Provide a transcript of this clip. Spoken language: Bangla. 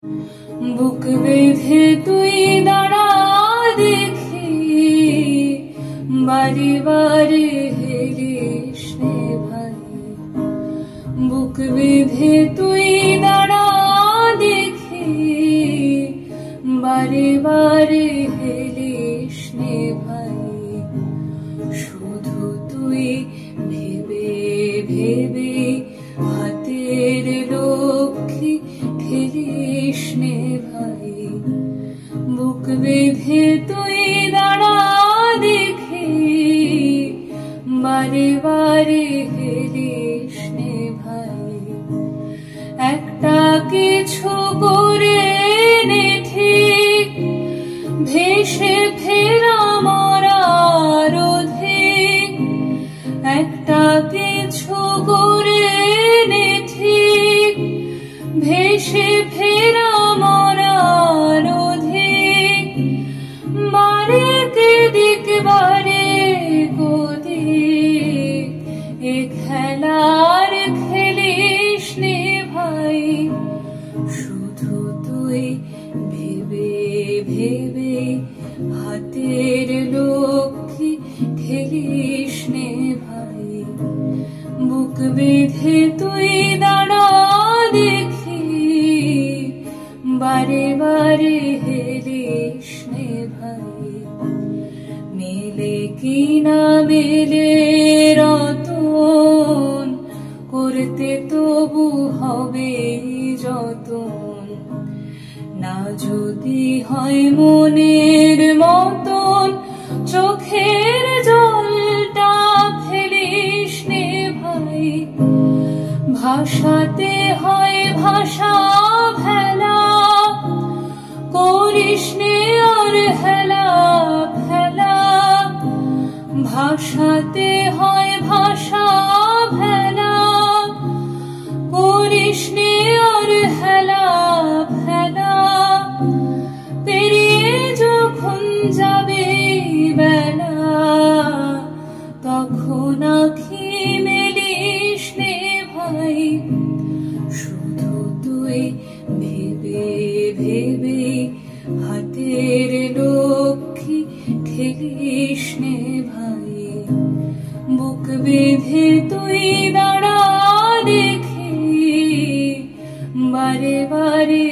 বুক বেঁধে তুই দাঁড়া দেখি, বারে বারে হেরিস নে ভাই। বুক বেঁধে তুই দাঁড়া দেখি, বারে বারে হেরিস নে ভাই। শুধু তুই ভেবে ভেবে হাতের লক্ষ্মী ঠেলিস নে ভাই। বুক বেঁধে তুই দাঁড়া দেখি, বারে বারে হেলিস নে ভাই। একটা কিছু করে নে ঠিক, ভেসে ফেরা মরার অধিক। একটা কিছু করে নে ঠিক, ভেসে ফেরা মরার অধিক। বারেক দিক বারেক ওদিক, এ খেলার খেলিস নে ভাই। শুধু তুই ভেবে ভেবে হাতের লক্ষ্মী ঠেলিস নে ভাই। বুক বেঁধে তুই দাঁড়া দেখি, বারে বারে হেলিস নে ভাই। মেলে কি না মেলে রতন, করতে তবু হবে যতন। না যদি হয় মনের মতন, চোখের জলটা ফেলিস নে ভাই। ভাষাতে হয় ভাষা ভেলা, করিস নে আর হেলা ফেলা। ভাষাতে হয় ভাষা ভেলা, করিস নে আর হেলা ফেলা। পেরিয়ে যখন যাবে বেলা, তখন আঁখি মেলিস নে ভাই। শুধু তুই ভেবে ভেবে হাতের লক্ষ্মী ঠেলিস নে ভাই। বুক বেঁধে তুই দাঁড়া দেখি, বারে বারে